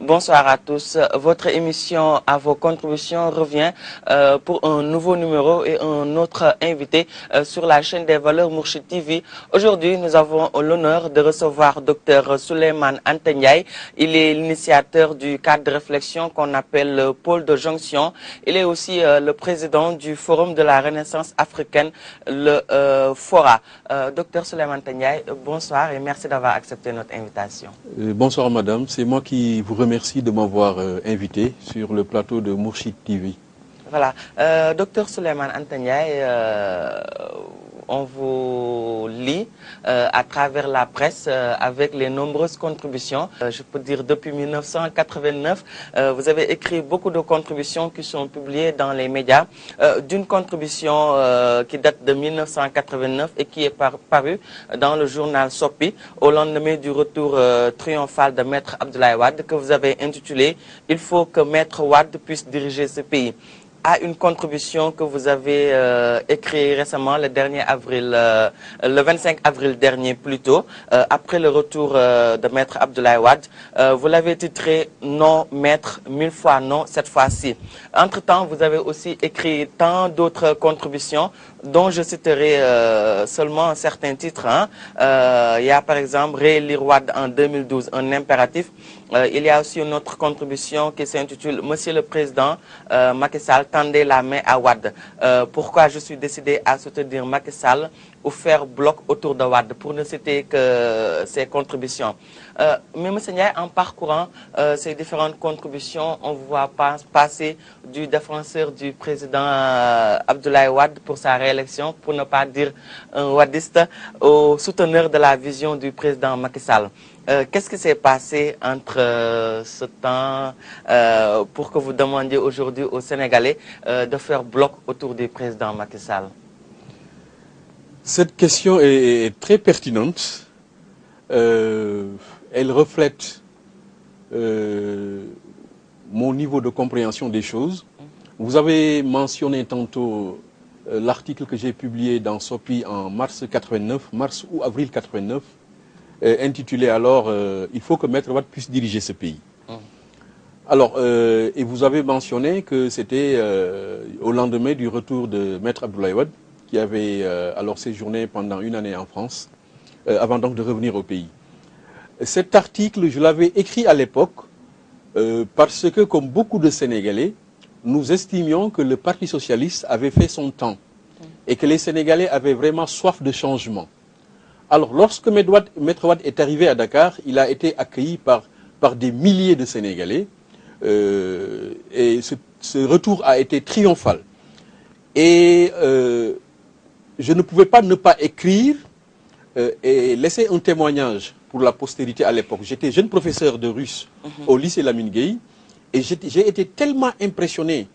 Bonsoir à tous. Votre émission à vos contributions revient pour un nouveau numéro et un autre invité sur la chaîne des valeurs Mourchid TV. Aujourd'hui, nous avons l'honneur de recevoir Dr Souleymane Anta Ndiaye. Il est l'initiateur du cadre de réflexion qu'on appelle le pôle de jonction. Il est aussi le président du Forum de la Renaissance africaine, le FORA. Dr Souleymane Anta Ndiaye, bonsoir et merci d'avoir accepté notre invitation. Bonsoir madame, c'est moi qui vous remercie de m'avoir invité sur le plateau de Mourchid TV. Voilà, Dr Souleymane Anta Ndiaye, on vous lit à travers la presse avec les nombreuses contributions. Je peux dire depuis 1989, vous avez écrit beaucoup de contributions qui sont publiées dans les médias. D'une contribution qui date de 1989 et qui est parue dans le journal Sopi au lendemain du retour triomphal de Maître Abdoulaye Wade, que vous avez intitulé « Il faut que Maître Wade puisse diriger ce pays ». À une contribution que vous avez écrite récemment, le 25 avril dernier plutôt, après le retour de Maître Abdoulaye Wade. Vous l'avez titré « Non, Maître, 1000 fois non, cette fois-ci ». Entre-temps, vous avez aussi écrit tant d'autres contributions dont je citerai seulement certains titres. Il y a par exemple « Réélire Wade en 2012, un impératif ». Il y a aussi une autre contribution qui s'intitule « Monsieur le Président, Macky Sall, tendez la main à Wade. Pourquoi je suis décidé à soutenir Macky Sall ou faire bloc autour de Wade », pour ne citer que ces contributions. Mais M. Ndiaye, en parcourant ces différentes contributions, on voit passer du défenseur du président Abdoulaye Wade pour sa réélection, pour ne pas dire un wadiste, au souteneur de la vision du président Macky Sall. Qu'est-ce qui s'est passé entre ce temps pour que vous demandiez aujourd'hui aux Sénégalais de faire bloc autour du président Macky Sall? Cette question est très pertinente. Elle reflète mon niveau de compréhension des choses. Vous avez mentionné tantôt l'article que j'ai publié dans Sopi en mars ou avril 89, intitulé alors « Il faut que Maître Wade puisse diriger ce pays ». Alors, et vous avez mentionné que c'était au lendemain du retour de Maître Abdoulaye Wade, qui avait alors séjourné pendant une année en France, avant donc de revenir au pays. Cet article, je l'avais écrit à l'époque parce que, comme beaucoup de Sénégalais, nous estimions que le Parti socialiste avait fait son temps et que les Sénégalais avaient vraiment soif de changement. Alors, lorsque Maître Wade est arrivé à Dakar, il a été accueilli par des milliers de Sénégalais et ce retour a été triomphal. Et je ne pouvais pas ne pas écrire et laisser un témoignage pour la postérité à l'époque. J'étais jeune professeur de russe au lycée Lamine Gueye et j'ai été tellement impressionné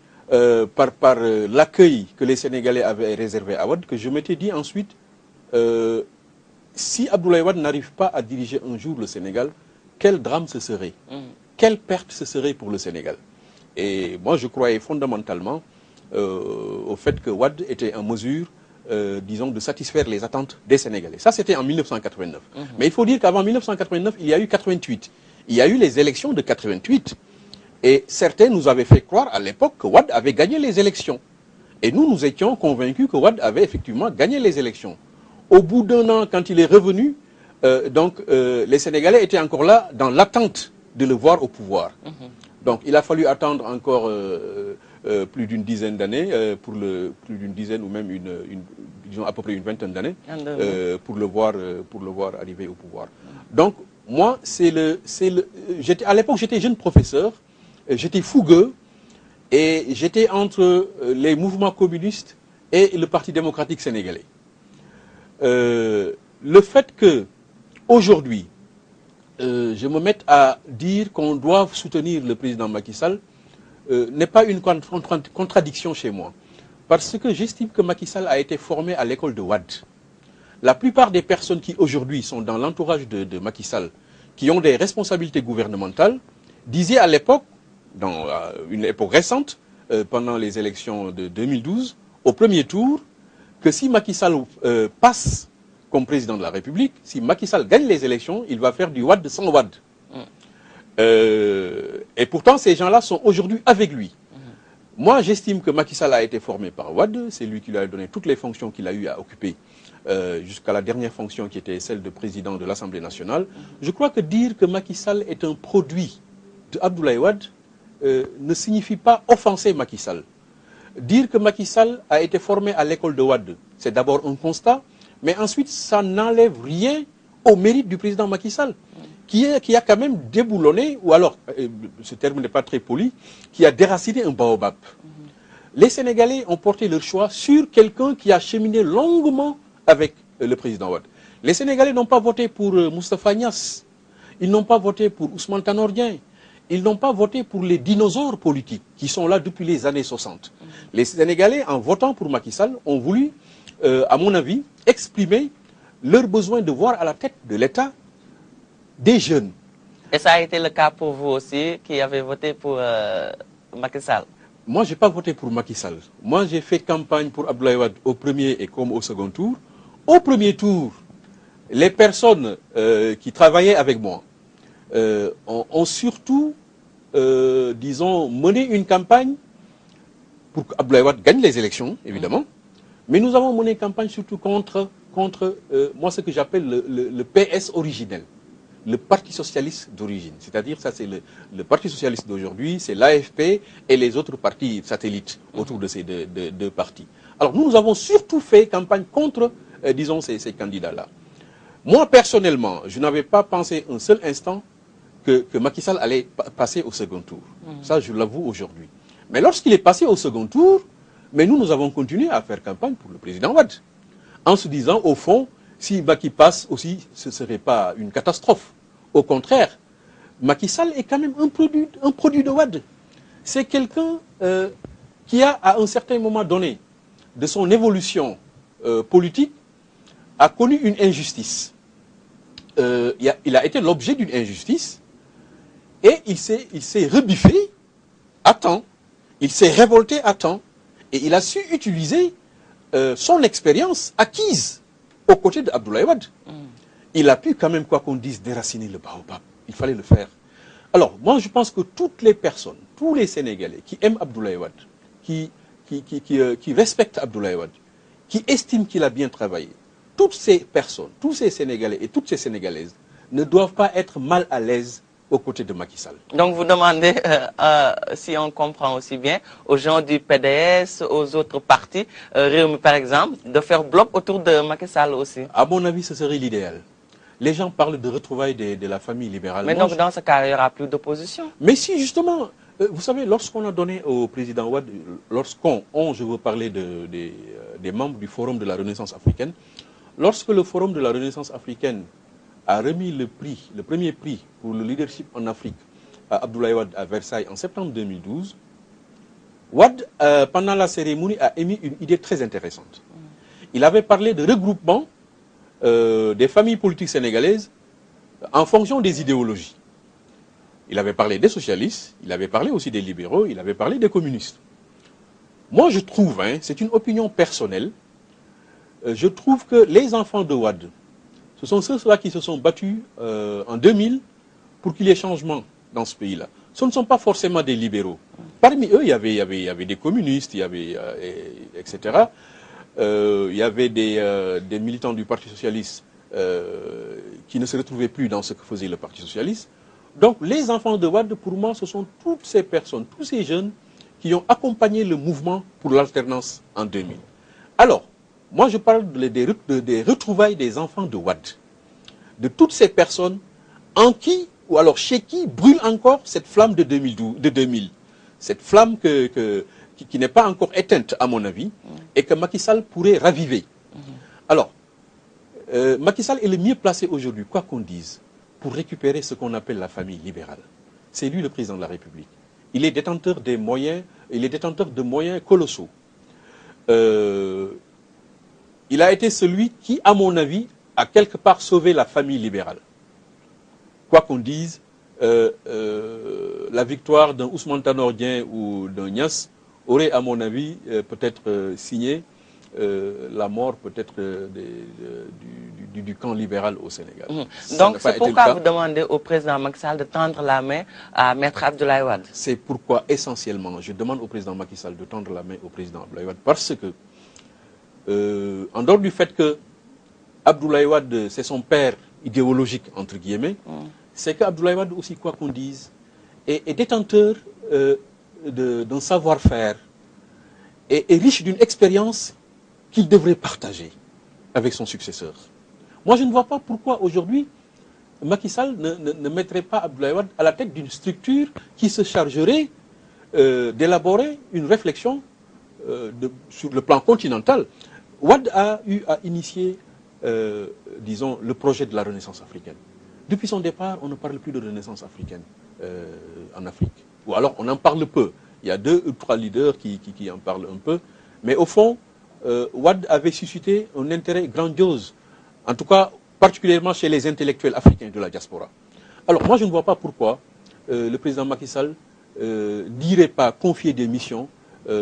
par l'accueil que les Sénégalais avaient réservé à Wade que je m'étais dit ensuite, si Abdoulaye Wade n'arrive pas à diriger un jour le Sénégal, quel drame ce serait? Quelle perte ce serait pour le Sénégal? Et moi, je croyais fondamentalement au fait que Wade était en mesure, disons, de satisfaire les attentes des Sénégalais. Ça, c'était en 1989. Mais il faut dire qu'avant 1989, il y a eu 88. Il y a eu les élections de 88. Et certains nous avaient fait croire à l'époque que Wade avait gagné les élections. Et nous étions convaincus que Wade avait effectivement gagné les élections. Au bout d'un an, quand il est revenu, les Sénégalais étaient encore là dans l'attente de le voir au pouvoir. Donc il a fallu attendre encore plus d'une dizaine d'années, plus d'une dizaine ou même disons à peu près une vingtaine d'années, pour le voir arriver au pouvoir. Donc moi, à l'époque j'étais jeune professeur, j'étais fougueux et j'étais entre les mouvements communistes et le Parti démocratique sénégalais. Le fait que aujourd'hui je me mette à dire qu'on doit soutenir le président Macky Sall n'est pas une contradiction chez moi. Parce que j'estime que Macky Sall a été formé à l'école de Wade. La plupart des personnes qui aujourd'hui sont dans l'entourage de Macky Sall, qui ont des responsabilités gouvernementales, disaient à l'époque, dans une époque récente, pendant les élections de 2012, au premier tour, que si Macky Sall passe comme président de la République, si Macky Sall gagne les élections, il va faire du Wade sans Wade. Et pourtant, ces gens-là sont aujourd'hui avec lui. Moi, j'estime que Macky Sall a été formé par Wade. C'est lui qui lui a donné toutes les fonctions qu'il a eu à occuper jusqu'à la dernière fonction qui était celle de président de l'Assemblée nationale. Je crois que dire que Macky Sall est un produit de Abdoulaye Wade ne signifie pas offenser Macky Sall. Dire que Macky Sall a été formé à l'école de Wade, c'est d'abord un constat, mais ensuite, ça n'enlève rien au mérite du président Macky Sall, qui a quand même déboulonné, ou alors, ce terme n'est pas très poli, qui a déraciné un baobab. Les Sénégalais ont porté leur choix sur quelqu'un qui a cheminé longuement avec le président Wade. Les Sénégalais n'ont pas voté pour Moustapha Niasse, ils n'ont pas voté pour Ousmane Tanor Dieng, ils n'ont pas voté pour les dinosaures politiques qui sont là depuis les années 60. Les Sénégalais, en votant pour Macky Sall, ont voulu, à mon avis, exprimer leur besoin de voir à la tête de l'État des jeunes. Et ça a été le cas pour vous aussi, qui avez voté pour Macky Sall? Moi, je n'ai pas voté pour Macky Sall. Moi, j'ai fait campagne pour Abdoulaye Wade au premier et comme au second tour. Au premier tour, les personnes qui travaillaient avec moi ont surtout, disons, mené une campagne pour qu'Abdoulaye Wade gagne les élections, évidemment. Mais nous avons mené une campagne surtout contre moi, ce que j'appelle le PS originel, le Parti socialiste d'origine. C'est-à-dire, ça c'est le Parti socialiste d'aujourd'hui, c'est l'AFP et les autres partis satellites autour de ces deux partis. Alors, nous avons surtout fait campagne contre, disons, ces candidats-là. Moi, personnellement, je n'avais pas pensé un seul instant que Macky Sall allait passer au second tour. Ça, je l'avoue aujourd'hui. Mais lorsqu'il est passé au second tour, mais nous avons continué à faire campagne pour le président Wade. En se disant, au fond, si Macky passe aussi, ce ne serait pas une catastrophe. Au contraire, Macky Sall est quand même un produit de Wade. C'est quelqu'un qui a, à un certain moment donné de son évolution politique, a connu une injustice. Il a été l'objet d'une injustice et il s'est rebiffé à temps. Il s'est révolté à temps et il a su utiliser son expérience acquise aux côtés d'Abdoulaye Wade. Il a pu quand même, quoi qu'on dise, déraciner le baobab. Il fallait le faire. Alors, moi, je pense que toutes les personnes, tous les Sénégalais qui aiment Abdoulaye Wade, qui respectent Abdoulaye Wade, qui estiment qu'il a bien travaillé, toutes ces personnes, tous ces Sénégalais et toutes ces Sénégalaises ne doivent pas être mal à l'aise aux côtés de Macky Sall. Donc vous demandez, si on comprend aussi bien, aux gens du PDS, aux autres partis, Rewmi par exemple, de faire bloc autour de Macky Sall aussi. À mon avis, ce serait l'idéal. Les gens parlent de retrouvailles de la famille libérale. Mais donc dans ce cas, il n'y aura plus d'opposition. Mais si, justement, vous savez, lorsqu'on a donné au président Wade, je veux parler des membres du Forum de la Renaissance africaine, lorsque le Forum de la Renaissance africaine a remis le premier prix pour le leadership en Afrique à Abdoulaye Wade à Versailles en septembre 2012, Wade, pendant la cérémonie, a émis une idée très intéressante. Il avait parlé de regroupement des familles politiques sénégalaises en fonction des idéologies. Il avait parlé des socialistes, il avait parlé aussi des libéraux, il avait parlé des communistes. Moi, je trouve, c'est une opinion personnelle, je trouve que les enfants de Wade, ce sont ceux-là qui se sont battus en 2000 pour qu'il y ait changement dans ce pays-là. Ce ne sont pas forcément des libéraux. Parmi eux, il y avait des communistes, il y avait, etc. Il y avait des militants du Parti socialiste qui ne se retrouvaient plus dans ce que faisait le Parti socialiste. Donc, les enfants de Wade, pour moi, ce sont toutes ces personnes, tous ces jeunes qui ont accompagné le mouvement pour l'alternance en 2000. Alors, moi, je parle des retrouvailles des enfants de Wade, de toutes ces personnes en qui, ou alors chez qui, brûle encore cette flamme de 2000. Cette flamme qui n'est pas encore éteinte, à mon avis, et que Macky Sall pourrait raviver. Alors, Macky Sall est le mieux placé aujourd'hui, quoi qu'on dise, pour récupérer ce qu'on appelle la famille libérale. C'est lui le président de la République. Il est détenteur des moyens, il est détenteur de moyens colossaux. Il a été celui qui, à mon avis, a quelque part sauvé la famille libérale. Quoi qu'on dise, la victoire d'un Ousmane Tanor Dieng ou d'un Niasse aurait, à mon avis, peut-être signé la mort peut-être du camp libéral au Sénégal. Donc c'est pourquoi vous demandez au président Macky Sall de tendre la main à Maître Abdoulaye Wade. C'est pourquoi essentiellement je demande au président Macky Sall de tendre la main au président Abdoulaye Wade, parce que en dehors du fait que Abdoulaye Wade c'est son père idéologique entre guillemets, c'est que Abdoulaye Wade aussi, quoi qu'on dise, est détenteur d'un savoir-faire et riche d'une expérience qu'il devrait partager avec son successeur. Moi, je ne vois pas pourquoi aujourd'hui Macky Sall ne mettrait pas Abdoulaye Wade à la tête d'une structure qui se chargerait d'élaborer une réflexion sur le plan continental. Wade a eu à initier, disons, le projet de la Renaissance africaine. Depuis son départ, on ne parle plus de Renaissance africaine en Afrique. Ou alors, on en parle peu. Il y a 2 ou 3 leaders qui en parlent un peu. Mais au fond, Wade avait suscité un intérêt grandiose, en tout cas particulièrement chez les intellectuels africains de la diaspora. Alors moi je ne vois pas pourquoi le président Macky Sall n'irait pas confier des missions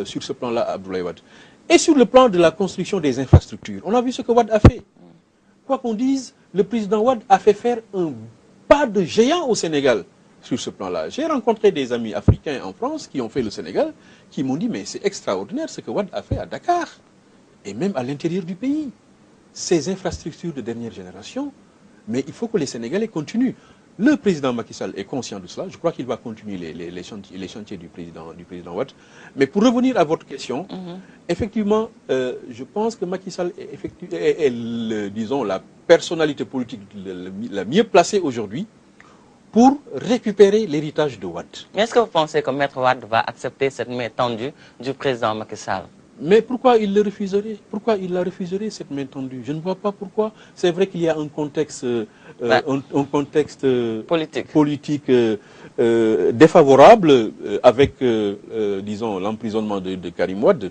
sur ce plan-là à Abdoulaye Wade. Et sur le plan de la construction des infrastructures, on a vu ce que Wade a fait. Quoi qu'on dise, le président Wade a fait faire un pas de géant au Sénégal sur ce plan-là. J'ai rencontré des amis africains en France qui ont fait le Sénégal, qui m'ont dit mais c'est extraordinaire ce que Wade a fait à Dakar et même à l'intérieur du pays. Ces infrastructures de dernière génération, mais il faut que les Sénégalais continuent. Le président Macky Sall est conscient de cela. Je crois qu'il va continuer les chantiers du président Wade. Mais pour revenir à votre question, effectivement, je pense que Macky Sall est disons, la personnalité politique la mieux placée aujourd'hui pour récupérer l'héritage de Wade. Mais est-ce que vous pensez que Maître Wade va accepter cette main tendue du président Macky Sall? Mais pourquoi il le refuserait? Pourquoi il la refuserait, cette main tendue? Je ne vois pas pourquoi. C'est vrai qu'il y a un contexte, un contexte politique défavorable avec, disons, l'emprisonnement de Karim Wade.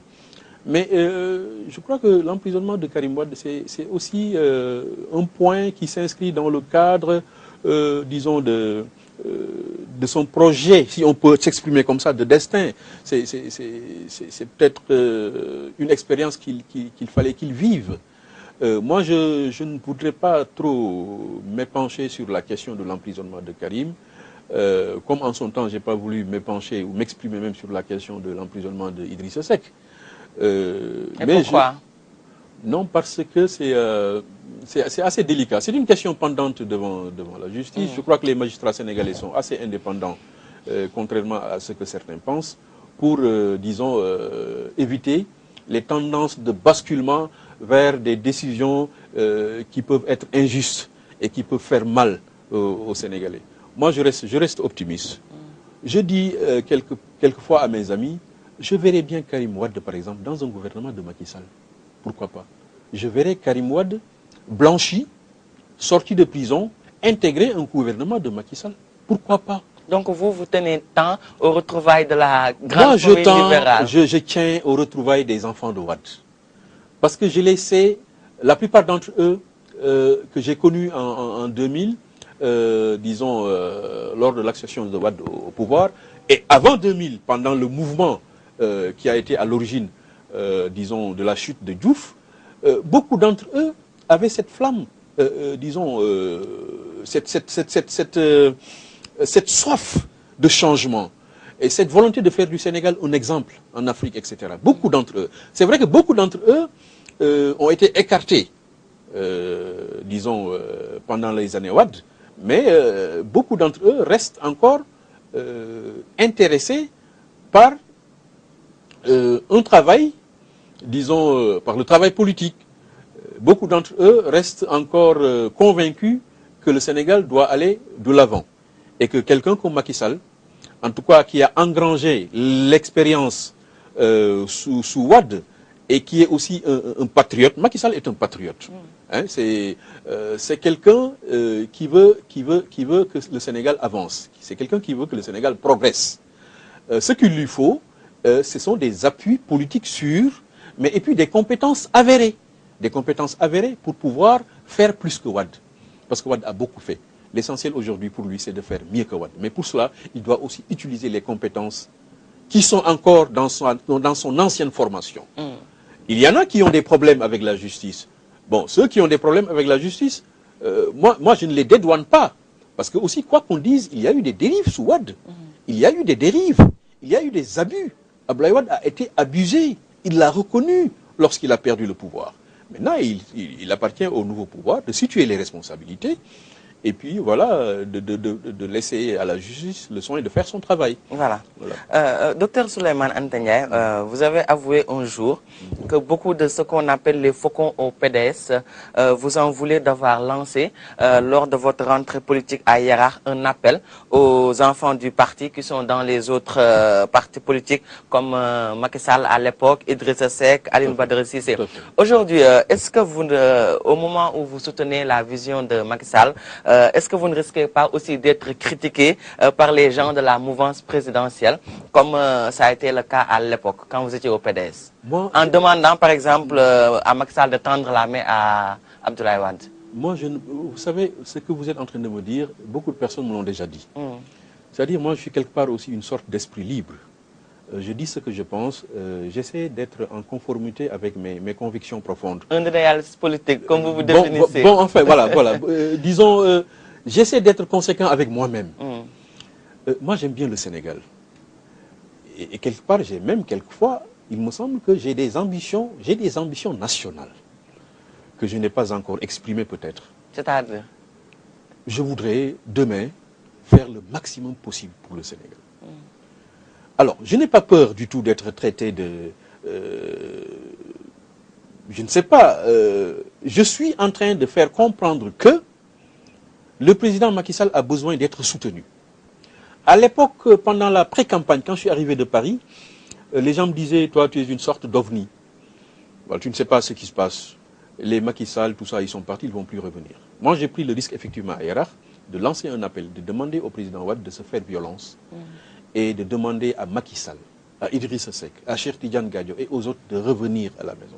Mais je crois que l'emprisonnement de Karim Wade, c'est aussi un point qui s'inscrit dans le cadre, disons, de son projet, si on peut s'exprimer comme ça, de destin. C'est peut-être une expérience qu'il fallait qu'il vive. Moi, je ne voudrais pas trop m'épancher sur la question de l'emprisonnement de Karim. Comme en son temps, je n'ai pas voulu m'épancher ou m'exprimer même sur la question de l'emprisonnement de Idrissa Seck. Et pourquoi? Non, parce que c'est assez délicat. C'est une question pendante devant la justice. Je crois que les magistrats sénégalais sont assez indépendants, contrairement à ce que certains pensent, pour, disons, éviter les tendances de basculement vers des décisions qui peuvent être injustes et qui peuvent faire mal aux Sénégalais. Moi, je reste optimiste. Je dis quelquefois à mes amis, je verrais bien Karim Wade, par exemple, dans un gouvernement de Macky Sall. Pourquoi pas? Je verrais Karim Wade blanchi, sorti de prison, intégrer un gouvernement de Macky Sall. Pourquoi pas? Donc vous tenez tant aux retrouvailles de la grande famille libérale? Je tiens aux retrouvailles des enfants de Wade. Parce que je les sais, la plupart d'entre eux, que j'ai connus en 2000, disons, lors de l'accession de Wade au pouvoir, et avant 2000, pendant le mouvement qui a été à l'origine, disons, de la chute de Diouf, beaucoup d'entre eux avaient cette flamme, disons, cette soif de changement et cette volonté de faire du Sénégal un exemple en Afrique, etc. Beaucoup d'entre eux. C'est vrai que beaucoup d'entre eux ont été écartés, disons, pendant les années Wade, mais beaucoup d'entre eux restent encore intéressés par un travail, disons, par le travail politique. Beaucoup d'entre eux restent encore convaincus que le Sénégal doit aller de l'avant. Et que quelqu'un comme Macky Sall, en tout cas qui a engrangé l'expérience sous Wade, et qui est aussi un patriote, Macky Sall est un patriote. Hein, c'est quelqu'un qui veut que le Sénégal avance. C'est quelqu'un qui veut que le Sénégal progresse. Ce qu'il lui faut, ce sont des appuis politiques sûrs, mais et puis des compétences avérées. Des compétences avérées pour pouvoir faire plus que Wade. Parce que Wade a beaucoup fait. L'essentiel aujourd'hui pour lui, c'est de faire mieux que Wade. Mais pour cela, il doit aussi utiliser les compétences qui sont encore dans son ancienne formation. Il y en a qui ont des problèmes avec la justice. Bon, ceux qui ont des problèmes avec la justice, moi, je ne les dédouane pas. Parce que aussi, quoi qu'on dise, il y a eu des dérives sous Wade. Il y a eu des dérives. Il y a eu des abus. Abdoulaye Wade a été abusé. Il l'a reconnu lorsqu'il a perdu le pouvoir. Maintenant, il appartient au nouveau pouvoir de situer les responsabilités et puis voilà, de laisser à la justice le soin de faire son travail. Voilà. Docteur Souleymane Anta Ndiaye, vous avez avoué un jour que beaucoup de ce qu'on appelle les faucons au PDS, vous en voulez d'avoir lancé lors de votre rentrée politique à Yarax un appel aux enfants du parti qui sont dans les autres partis politiques comme Macky Sall à l'époque, Idrissa Seck, Alioune Badara Cissé. Aujourd'hui, est-ce que vous, au moment où vous soutenez la vision de Macky Sall, est-ce que vous ne risquez pas aussi d'être critiqué par les gens de la mouvance présidentielle, comme ça a été le cas à l'époque, quand vous étiez au PDS, en demandant par exemple à Macky Sall de tendre la main à Abdoulaye Wade? Moi, vous savez, ce que vous êtes en train de me dire, beaucoup de personnes me l'ont déjà dit. C'est-à-dire, moi, je suis quelque part aussi une sorte d'esprit libre. Je dis ce que je pense, j'essaie d'être en conformité avec mes convictions profondes. Un idéaliste politique, comme vous vous définissez. Bon, enfin, voilà. Disons, j'essaie d'être conséquent avec moi-même. Moi, j'aime bien le Sénégal. Et quelque part, quelquefois, il me semble que j'ai des ambitions nationales que je n'ai pas encore exprimées peut-être. C'est-à-dire? Je voudrais, demain, faire le maximum possible pour le Sénégal. Alors, je n'ai pas peur du tout d'être traité de... je ne sais pas. Je suis en train de faire comprendre que le président Macky Sall a besoin d'être soutenu. À l'époque, pendant la pré-campagne, quand je suis arrivé de Paris, les gens me disaient, toi, tu es une sorte d'ovni. Voilà, tu ne sais pas ce qui se passe. Les Macky Sall, tout ça, ils sont partis, ils ne vont plus revenir. Moi, j'ai pris le risque, effectivement, à Yarax, de lancer un appel, de demander au président Wade de se faire violence et de demander à Macky Sall, à Idrissa Seck, à Cheikh Tidiane Gadio et aux autres de revenir à la maison.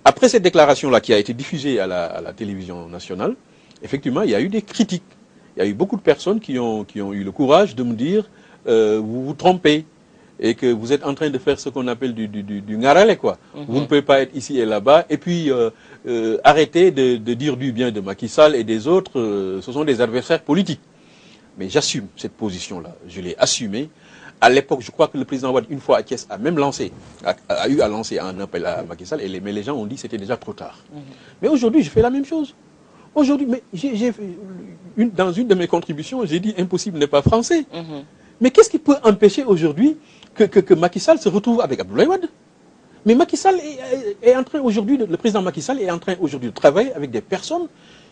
Après cette déclaration-là qui a été diffusée à la télévision nationale, effectivement, il y a eu des critiques. Il y a eu beaucoup de personnes qui ont eu le courage de me dire vous vous trompez et que vous êtes en train de faire ce qu'on appelle du ngarale, quoi. Vous ne pouvez pas être ici et là-bas. Et puis, arrêtez de dire du bien de Macky Sall et des autres. Ce sont des adversaires politiques. Mais j'assume cette position-là. Je l'ai assumée. À l'époque, je crois que le président Wade, une fois à Thiès, a même lancé, a eu à lancer un appel à Macky Sall. Mais les gens ont dit que c'était déjà trop tard. Mais aujourd'hui, je fais la même chose. Aujourd'hui, mais dans une de mes contributions, j'ai dit impossible n'est pas français. Mais qu'est-ce qui peut empêcher aujourd'hui que Macky Sall se retrouve avec Abdoulaye Wade? Mais Macky Sall est en train aujourd'hui, le président Macky Sall est en train aujourd'hui de travailler avec des personnes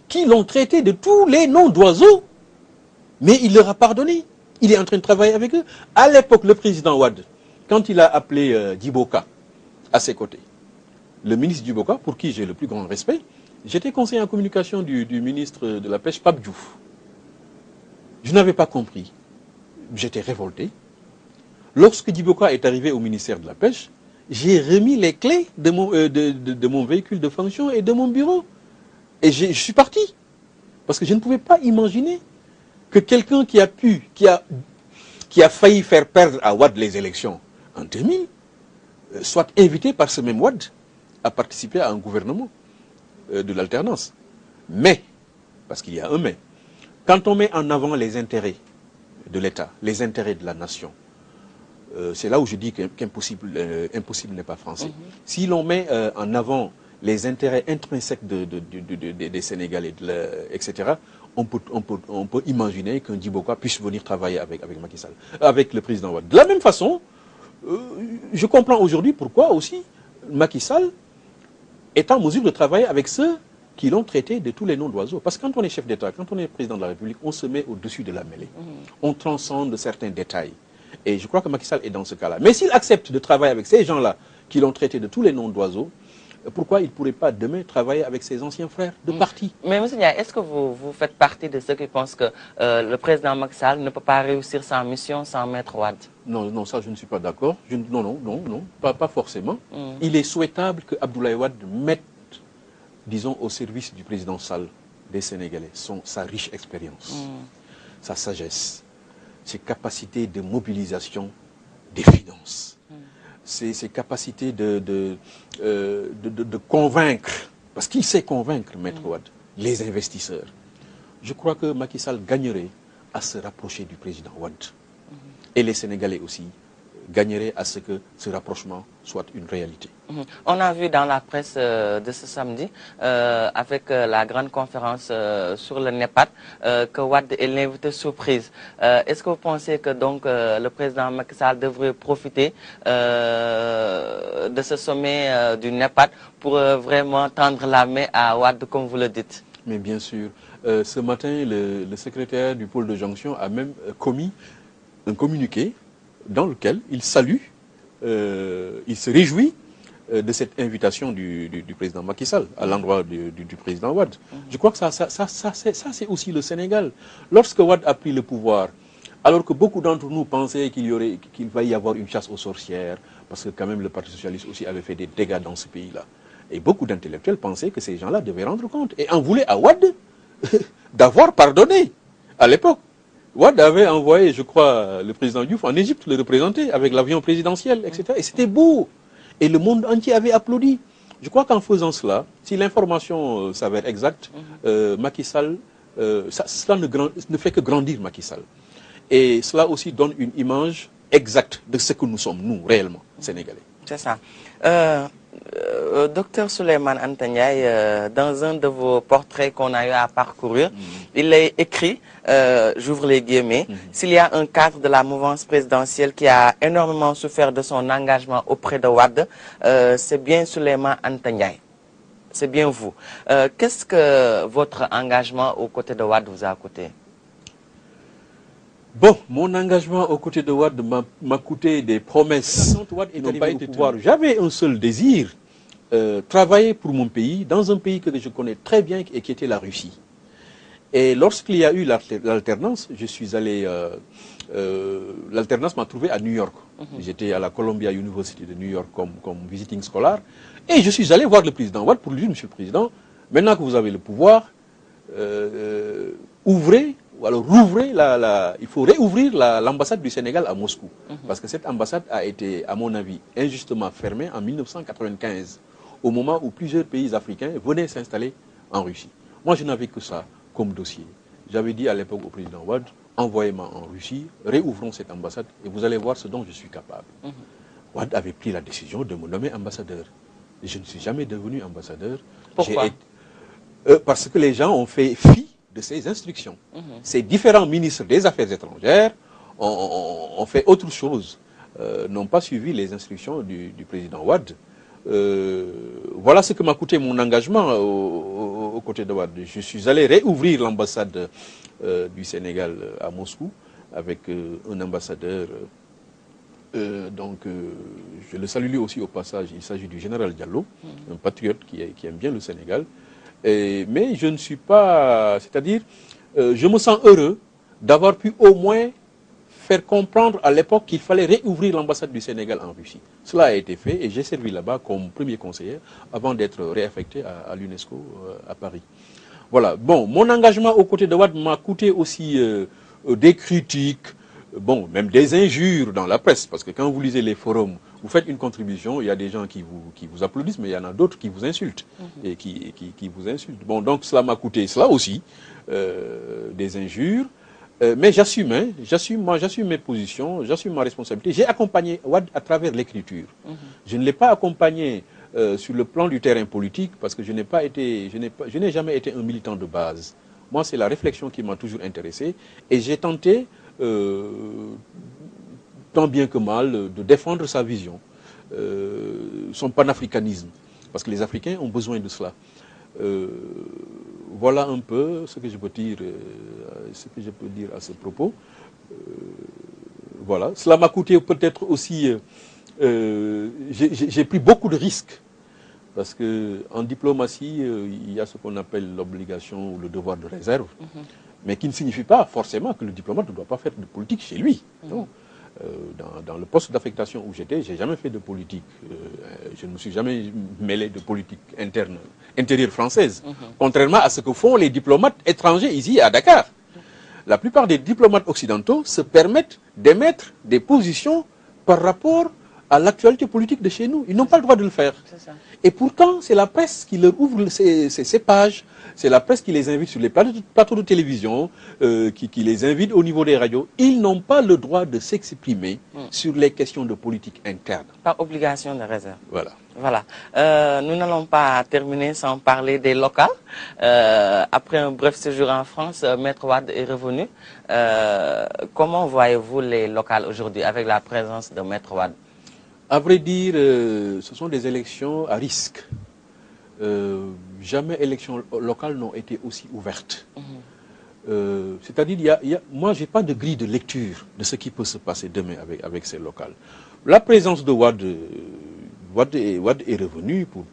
qui l'ont traité de tous les noms d'oiseaux. Mais il leur a pardonné. Il est en train de travailler avec eux. À l'époque, le président Wade, quand il a appelé Djiboka à ses côtés, le ministre Djiboka, pour qui j'ai le plus grand respect, j'étais conseiller en communication du ministre de la Pêche, Pape Diouf. Je n'avais pas compris. J'étais révolté. Lorsque Djiboka est arrivé au ministère de la Pêche, j'ai remis les clés de mon véhicule de fonction et de mon bureau. Et je suis parti. Parce que je ne pouvais pas imaginer que quelqu'un qui a failli faire perdre à Wade les élections en 2000 soit invité par ce même Wade à participer à un gouvernement de l'alternance. Mais, parce qu'il y a un mais, quand on met en avant les intérêts de l'État, les intérêts de la nation, c'est là où je dis qu'impossible n'est pas français. Si l'on met en avant les intérêts intrinsèques des Sénégalais, etc., on peut imaginer qu'un Djiboka puisse venir travailler avec Macky Sall, avec le président Wade. De la même façon, je comprends aujourd'hui pourquoi aussi Macky Sall est en mesure de travailler avec ceux qui l'ont traité de tous les noms d'oiseaux. Parce que quand on est chef d'État, quand on est président de la République, on se met au-dessus de la mêlée. On transcende certains détails. Et je crois que Macky Sall est dans ce cas-là. Mais s'il accepte de travailler avec ces gens-là qui l'ont traité de tous les noms d'oiseaux, pourquoi il ne pourrait pas demain travailler avec ses anciens frères de parti? Mais M. Ndiaye, est-ce que vous faites partie de ceux qui pensent que le président Macky Sall ne peut pas réussir sa mission sans Maître Wade? Non, ça je ne suis pas d'accord. Non, pas forcément. Il est souhaitable que Abdoulaye Wade mette, disons, au service du président Sall des Sénégalais sa riche expérience, sa sagesse, ses capacités de mobilisation des finances, ses capacités de convaincre, parce qu'il sait convaincre, Maître Wade, les investisseurs. Je crois que Macky Sall gagnerait à se rapprocher du président Wade. Et les Sénégalais aussi gagneraient à ce que ce rapprochement soit une réalité. On a vu dans la presse de ce samedi, avec la grande conférence sur le NEPAD, que Wade est l'invité surprise. Est-ce que vous pensez que donc le président Macky Sall devrait profiter de ce sommet du NEPAD pour vraiment tendre la main à Wade, comme vous le dites? Mais bien sûr. Ce matin, le secrétaire du pôle de jonction a même commis un communiqué dans lequel il salue, il se réjouit de cette invitation du président Macky Sall à l'endroit du président Wade. Je crois que ça c'est aussi le Sénégal. Lorsque Wade a pris le pouvoir, alors que beaucoup d'entre nous pensaient qu'il va y avoir une chasse aux sorcières, parce que quand même le Parti socialiste aussi avait fait des dégâts dans ce pays-là. Et beaucoup d'intellectuels pensaient que ces gens-là devaient rendre compte. Et en voulaient à Wade d'avoir pardonné à l'époque. Wade avait envoyé, je crois, le président Diouf en Égypte le représenter avec l'avion présidentiel, etc. Et c'était beau. Et le monde entier avait applaudi. Je crois qu'en faisant cela, si l'information s'avère exacte, Macky Sall, cela ne fait que grandir Macky Sall. Et cela aussi donne une image exacte de ce que nous sommes, nous, réellement, Sénégalais. C'est ça. Docteur Souleymane Anta Ndiaye, dans un de vos portraits qu'on a eu à parcourir, il est écrit, j'ouvre les guillemets, s'il y a un cadre de la mouvance présidentielle qui a énormément souffert de son engagement auprès de Wade, c'est bien Souleymane Anta Ndiaye. C'est bien vous. Qu'est-ce que votre engagement aux côtés de Wade vous a coûté? Bon, mon engagement aux côtés de Wade m'a coûté des promesses qui n'ont pas été tenues. J'avais un seul désir, travailler pour mon pays, dans un pays que je connais très bien et qui était la Russie. Et lorsqu'il y a eu l'alternance, je suis allé... l'alternance m'a trouvé à New York. J'étais à la Columbia University de New York comme visiting scholar. Et je suis allé voir le président Wade pour lui dire, Monsieur le Président, maintenant que vous avez le pouvoir, ouvrez... ou alors rouvrez il faut réouvrir l'ambassade du Sénégal à Moscou. Parce que cette ambassade a été, à mon avis, injustement fermée en 1995, au moment où plusieurs pays africains venaient s'installer en Russie. Moi, je n'avais que ça comme dossier. J'avais dit à l'époque au président Wade, envoyez-moi en Russie, réouvrons cette ambassade et vous allez voir ce dont je suis capable. Wade avait pris la décision de me nommer ambassadeur. Et je ne suis jamais devenu ambassadeur. Pourquoi? Parce que les gens ont fait fi de ces instructions. Ces différents ministres des Affaires étrangères ont fait autre chose, n'ont pas suivi les instructions du président Wade. Voilà ce que m'a coûté mon engagement aux côtés de Wade. Je suis allé réouvrir l'ambassade du Sénégal à Moscou avec un ambassadeur. Je le salue lui aussi au passage. Il s'agit du général Diallo, un patriote qui aime bien le Sénégal. Mais je ne suis pas... C'est-à-dire, je me sens heureux d'avoir pu au moins faire comprendre à l'époque qu'il fallait réouvrir l'ambassade du Sénégal en Russie. Cela a été fait et j'ai servi là-bas comme premier conseiller avant d'être réaffecté à l'UNESCO à Paris. Voilà. Bon, mon engagement aux côtés de Wade m'a coûté aussi des critiques, bon, même des injures dans la presse, parce que quand vous lisez les forums, vous faites une contribution, il y a des gens qui vous applaudissent, mais il y en a d'autres qui vous insultent, et qui vous insultent. Bon, donc cela m'a coûté, cela aussi, des injures, mais j'assume mes positions, j'assume ma responsabilité. J'ai accompagné Wade à travers l'écriture. Je ne l'ai pas accompagné sur le plan du terrain politique, parce que je n'ai jamais été un militant de base. Moi, c'est la réflexion qui m'a toujours intéressé, et j'ai tenté... tant bien que mal, de défendre sa vision, son panafricanisme, parce que les Africains ont besoin de cela. Voilà un peu ce que je peux dire, à ce propos. Voilà, cela m'a coûté peut-être aussi, j'ai pris beaucoup de risques, parce qu'en diplomatie, il y a ce qu'on appelle l'obligation ou le devoir de réserve, mais qui ne signifie pas forcément que le diplomate ne doit pas faire de politique chez lui. Non. Dans le poste d'affectation où j'étais, je n'ai jamais fait de politique. Je ne me suis jamais mêlé de politique intérieure française, contrairement à ce que font les diplomates étrangers ici à Dakar. La plupart des diplomates occidentaux se permettent d'émettre des positions par rapport à l'actualité politique de chez nous. Ils n'ont pas le droit de le faire. Ça. Et pourtant, c'est la presse qui leur ouvre ces pages, c'est la presse qui les invite sur les plateaux de télévision, qui les invite au niveau des radios. Ils n'ont pas le droit de s'exprimer sur les questions de politique interne. Par obligation de réserve. Voilà. Voilà. Nous n'allons pas terminer sans parler des locales. Après un bref séjour en France, Maître Wade est revenu. Comment voyez-vous les locales aujourd'hui avec la présence de Maître Wade? À vrai dire, ce sont des élections à risque. Jamais élections locales n'ont été aussi ouvertes. C'est-à-dire, moi, je n'ai pas de grille de lecture de ce qui peut se passer demain avec ces locales. La présence de Wade est revenu pour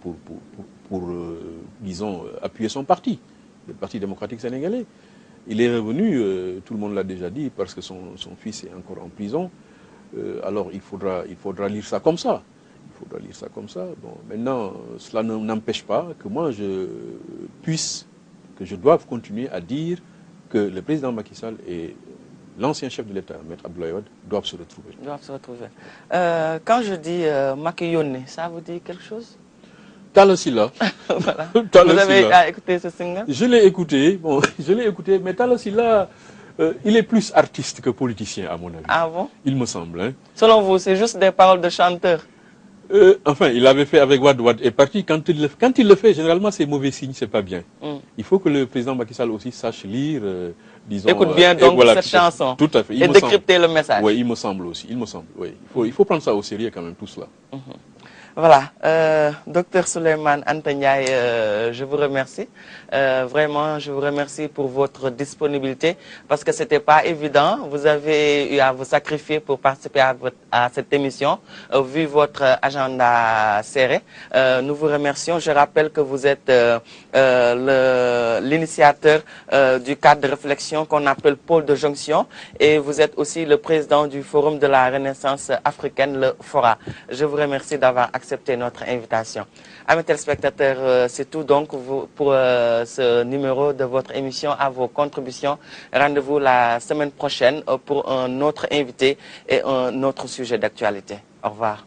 disons, appuyer son parti, le Parti démocratique sénégalais. Il est revenu, tout le monde l'a déjà dit, parce que son fils est encore en prison. Alors il faudra lire ça comme ça. Il faudra lire ça comme ça. Bon, maintenant, cela n'empêche pas que moi je doive continuer à dire que le président Macky Sall et l'ancien chef de l'État, Maître Abdoulaye Wade, doivent se retrouver. Doivent se retrouver. Quand je dis Macky Yone, ça vous dit quelque chose? Talla Sylla. Voilà. Talla Vous avez Sylla. écouté ce single? Je l'ai écouté, mais Talla Sylla, il est plus artiste que politicien, à mon avis. Ah bon? Il me semble. Hein. Selon vous, c'est juste des paroles de chanteur? Enfin, il avait fait avec Wade est parti. Quand il le fait, généralement, c'est mauvais signe, c'est pas bien. Il faut que le président Macky Sall aussi sache lire, disons... Écoute bien donc voilà, cette chanson. Tout à fait. Et décrypter le message. Oui, il me semble aussi. Oui. Il faut prendre ça au sérieux quand même, tout cela. Voilà, Docteur Souleymane Anta Ndiaye, je vous remercie. Vraiment, je vous remercie pour votre disponibilité parce que c'était pas évident. Vous avez eu à vous sacrifier pour participer à cette émission, vu votre agenda serré. Nous vous remercions. Je rappelle que vous êtes l'initiateur du cadre de réflexion qu'on appelle Pôle de jonction et vous êtes aussi le président du Forum de la Renaissance africaine, le FORA. Je vous remercie d'avoir accepté notre invitation. Amis téléspectateurs, c'est tout donc pour ce numéro de votre émission à vos contributions. Rendez-vous la semaine prochaine pour un autre invité et un autre sujet d'actualité. Au revoir.